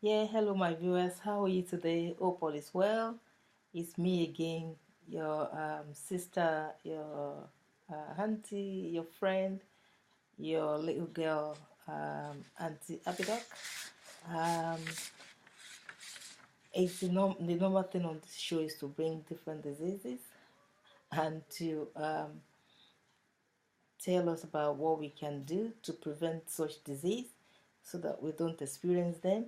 Yeah, hello, my viewers. How are you today? Hope all is well. It's me again, your sister, your auntie, your friend, your little girl, Aunty Abidoc. Um, the normal thing on this show is to bring different diseases and to tell us about what we can do to prevent such disease so that we don't experience them.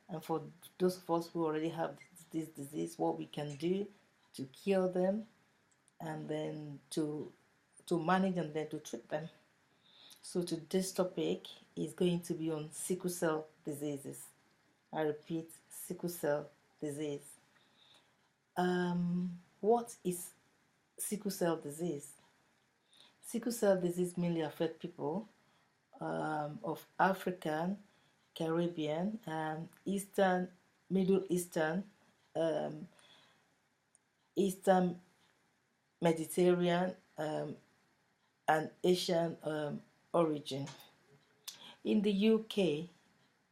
And for those of us who already have this disease, what we can do to cure them and then to manage and then to treat them. So today's topic is going to be on sickle cell diseases. I repeat, sickle cell disease. What is sickle cell disease? Sickle cell disease mainly affect people of African, Caribbean, Eastern, Middle Eastern, um, Eastern Mediterranean, and Asian origin. In the UK,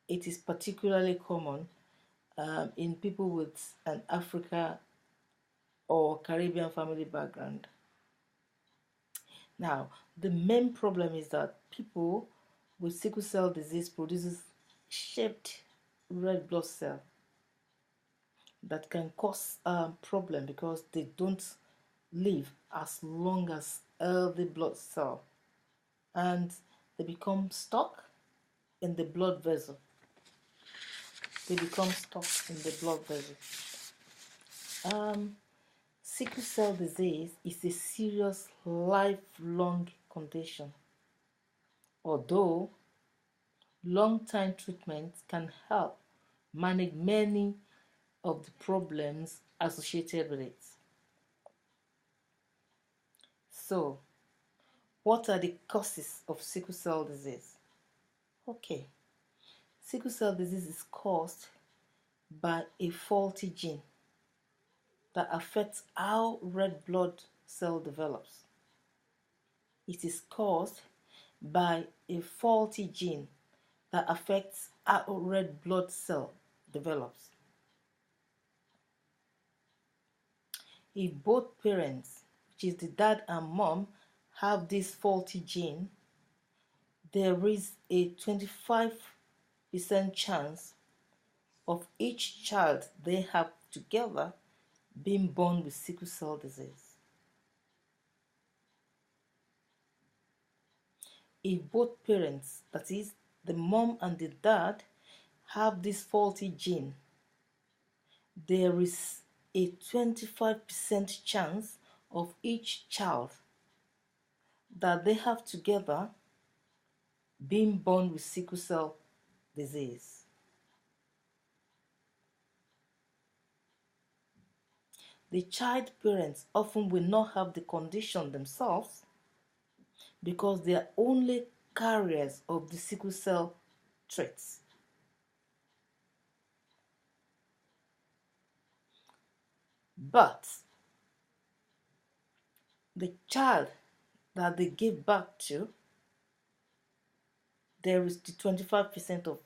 it is particularly common in people with an Africa or Caribbean family background. Now, the main problem is that people with sickle cell disease produces shaped red blood cell that can cause problem because they don't live as long as healthy blood cell, and they become stuck in the blood vessel. They become stuck in the blood vessel. Sickle cell disease is a serious lifelong condition, although long-time treatment can help manage many of the problems associated with it. So, what are the causes of sickle cell disease? Okay, sickle cell disease is caused by a faulty gene that affects how red blood cell develops. It is caused by a faulty gene that affects how red blood cell develops. If both parents, which is the dad and mom, have this faulty gene, there is a 25% chance of each child they have together being born with sickle cell disease. If both parents, that is, the mom and the dad, have this faulty gene, there is a 25% chance of each child that they have together being born with sickle cell disease. The child parents often will not have the condition themselves because they are only carriers of the sickle cell traits. But the child that they give birth to, there is the 25% of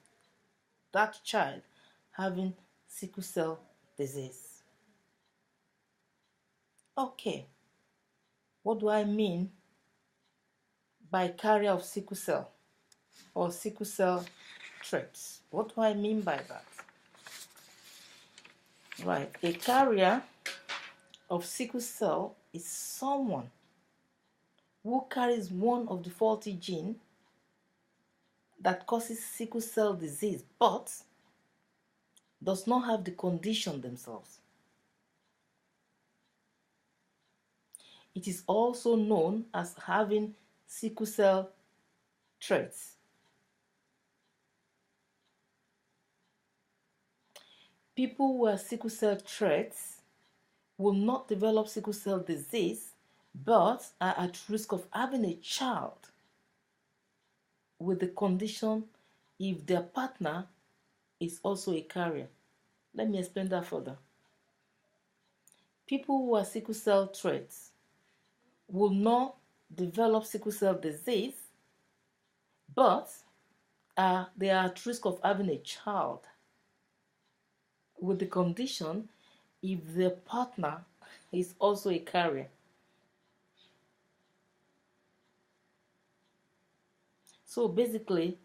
that child having sickle cell disease. Okay, what do I mean by carrier of sickle cell or sickle cell traits? What do I mean by that? Right, a carrier of sickle cell is someone who carries one of the faulty genes that causes sickle cell disease but does not have the condition themselves. It is also known as having sickle cell traits. People who have sickle cell traits will not develop sickle cell disease but are at risk of having a child with the condition if their partner is also a carrier. Let me explain that further. People who have sickle cell traits will not develop sickle cell disease, but they are at risk of having a child with the condition if the partner is also a carrier. So basically,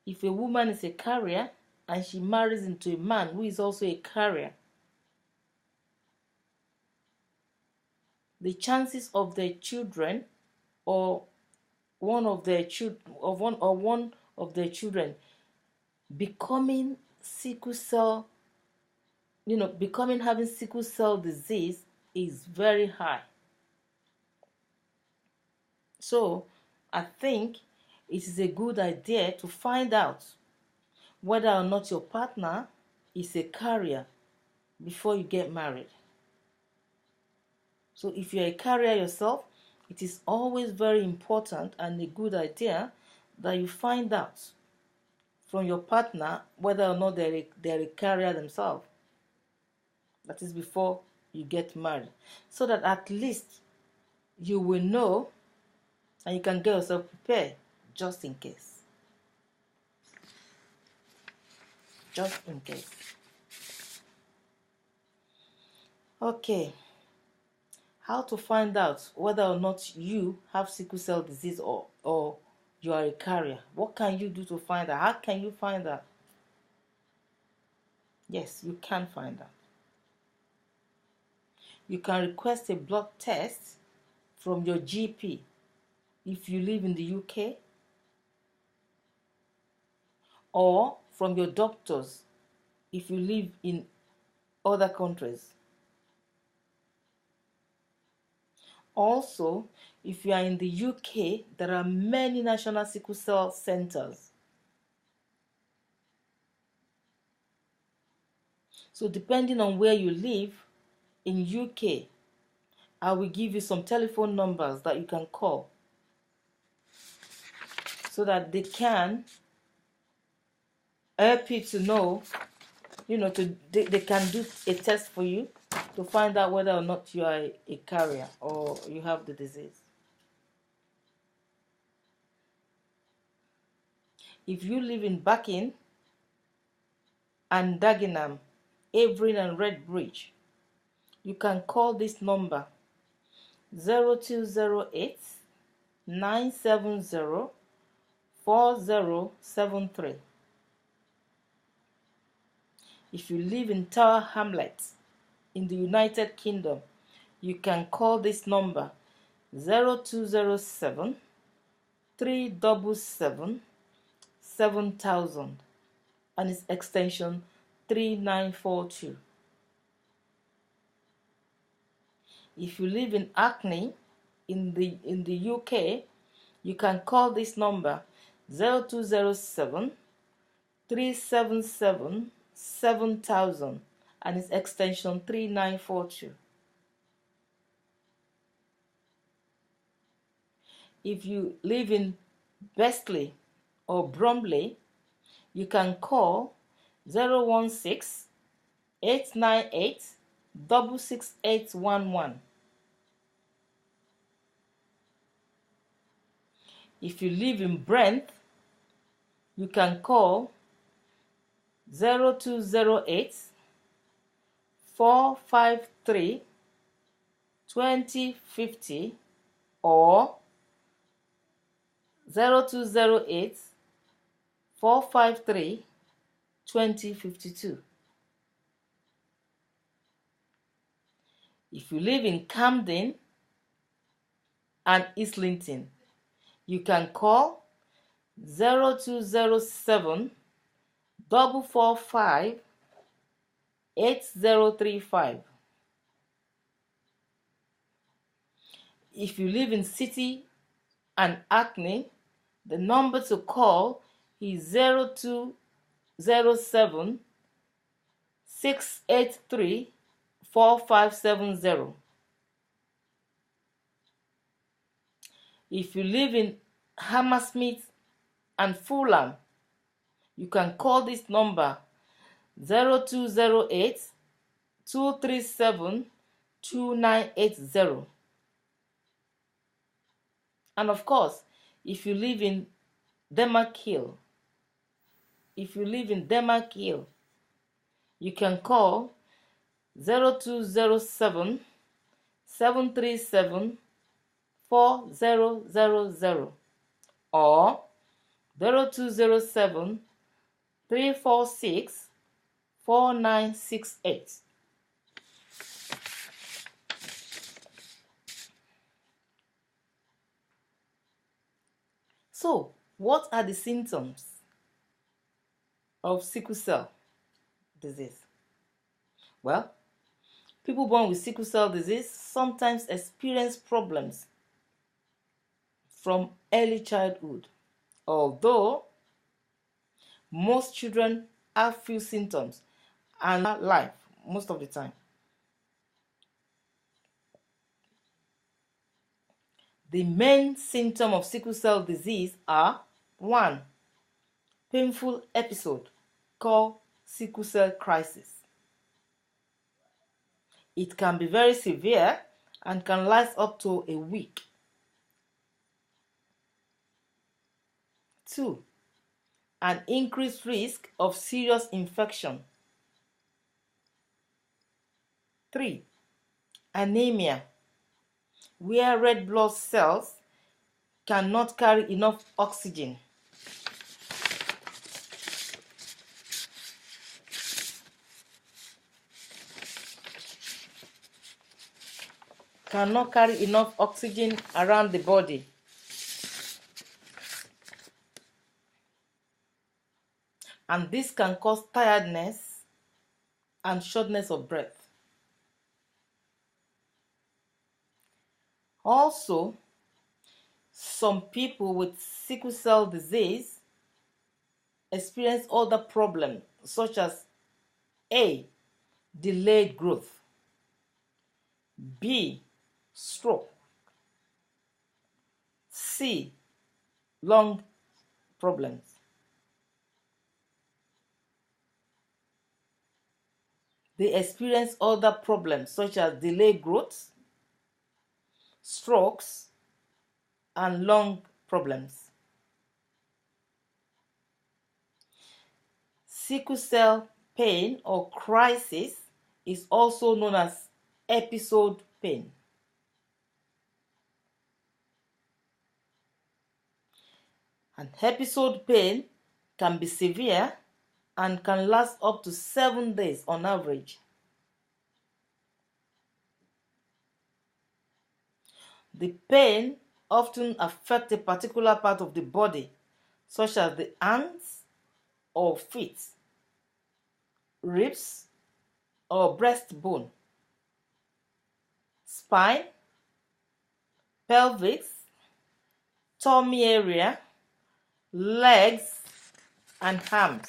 if a woman is a carrier and she marries into a man who is also a carrier, the chances of their children or one of their children becoming sickle cell, having sickle cell disease is very high. So I think it is a good idea to find out whether or not your partner is a carrier before you get married. So if you're a carrier yourself, it is always very important and a good idea that you find out from your partner whether or not they're a carrier themselves. That is before you get married. So that at least you will know and you can get yourself prepared just in case. Just in case. Okay. How to find out whether or not you have sickle cell disease or you are a carrier. What can you do to find out? How can you find out? Yes, you can find out. You can request a blood test from your GP if you live in the UK, or from your doctors if you live in other countries. Also, if you are in the UK, there are many national sickle cell centers. So depending on where you live in UK, I will give you some telephone numbers that you can call so that they can help you to know, they can do a test for you to find out whether or not you are a carrier or you have the disease. If you live in Barking and Dagenham, Avery and Redbridge, you can call this number 0208 970 4073. If you live in Tower Hamlets in the United Kingdom, you can call this number 0207 377 7000 and its extension 3942. If you live in Hackney in the UK, you can call this number 0207 377 7000 and its extension 3942. If you live in Bestley or Bromley, you can call 016 898 66811. If you live in Brent, you can call 0208 453 2050 or 0208 453 2052. If you live in Camden and Islington, you can call 0207 445 8035. If you live in City and Hackney, the number to call is 0207 683 4570. If you live in Hammersmith and Fulham, you can call this number 0208 237 2980. And of course, if you live in Denmark Hill, you can call 0207 737 4000 or 0207 346 4968. So, what are the symptoms of sickle cell disease? Well, people born with sickle cell disease sometimes experience problems from early childhood, although most children have few symptoms and life most of the time. The main symptoms of sickle cell disease are: 1. Painful episode called sickle cell crisis. It can be very severe and can last up to a week. 2. An increased risk of serious infection. 3. Anemia, where red blood cells cannot carry enough oxygen. 4. Around the body. And this can cause tiredness and shortness of breath. Also, some people with sickle cell disease experience other problems such as: A. Delayed growth. B. Stroke. C. Lung problems. They experience other problems such as delayed growth, strokes, and lung problems. Sickle cell pain or crisis is also known as episode pain. An episode pain can be severe and can last up to 7 days on average. The pain often affects a particular part of the body, such as the hands or feet, ribs or breastbone, spine, pelvis, tummy area, legs, and arms.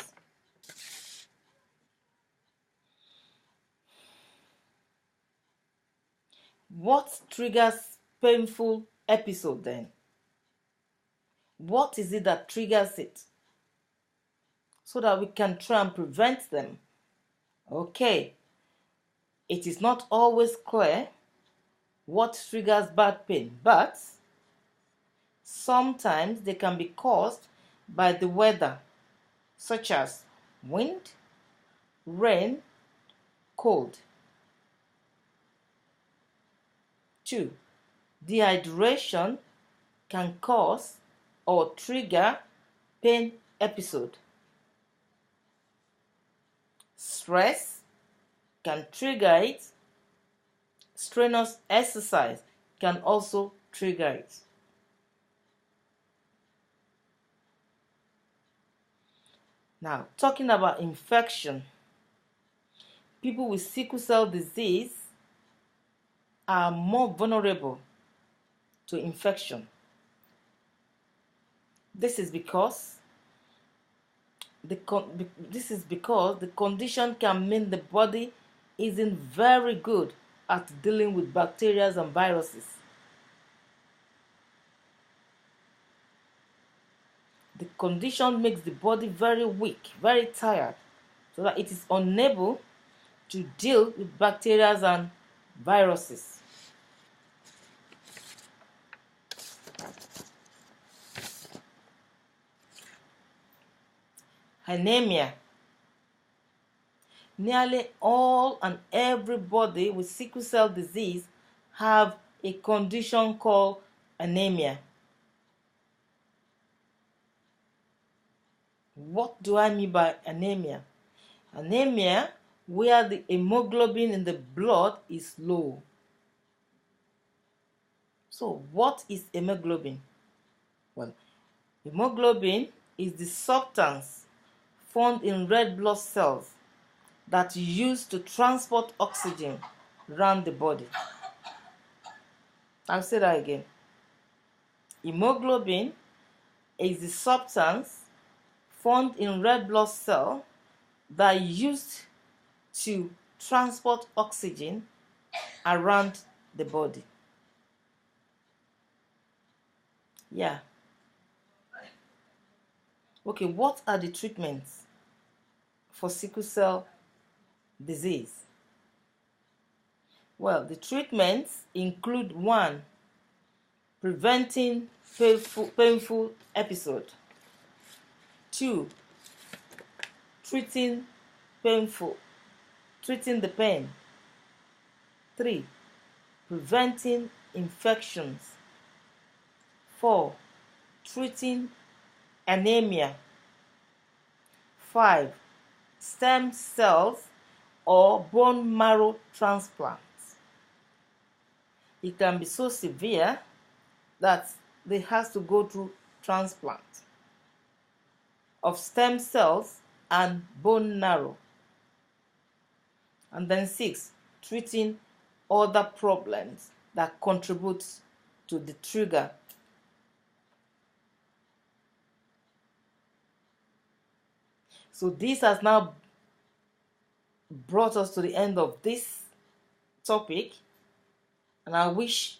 What triggers painful episode then? What is it that triggers it? So that we can try and prevent them. Okay, it is not always clear what triggers bad pain, but sometimes they can be caused by the weather, such as wind, rain, cold. 2. Dehydration can cause or trigger pain episode. Stress can trigger it. Strenuous exercise can also trigger it. Now, talking about infection, people with sickle cell disease are more vulnerable to infection. This is because the condition can mean the body isn't very good at dealing with bacteria and viruses. The condition makes the body very weak, very tired, so that it is unable to deal with bacteria and viruses. Anemia. nearly all and everybody with sickle cell disease have a condition called anemia. What do I mean by anemia? Anemia, where the hemoglobin in the blood is low. So, what is hemoglobin? Well, hemoglobin is the substance found in red blood cells that is used to transport oxygen around the body. I'll say that again. Hemoglobin is the substance found in red blood cells that is used to transport oxygen around the body. Yeah. Okay, what are the treatments for sickle cell disease? Well, the treatments include 1. Preventing painful episode. 2. Treating the pain. 3. Preventing infections. 4. Treating anemia. 5. Stem cells or bone marrow transplants. It can be so severe that they have to go through transplant of stem cells and bone marrow. And then 6, treating other problems that contribute to the trigger. So this has now brought us to the end of this topic, and I wish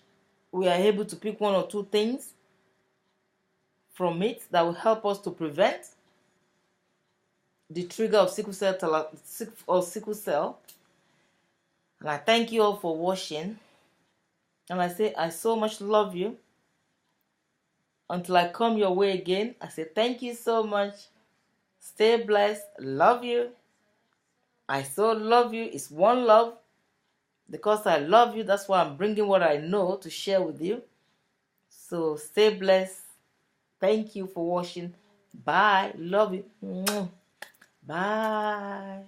we are able to pick 1 or 2 things from it that will help us to prevent the trigger of sickle cell. And I thank you all for watching, and I say I so much love you. Until I come your way again, I say thank you so much. Stay blessed. Love you. I so love you. It's one love. Because I love you, that's why I'm bringing what I know to share with you. So stay blessed. Thank you for watching. Bye. Love you. Bye.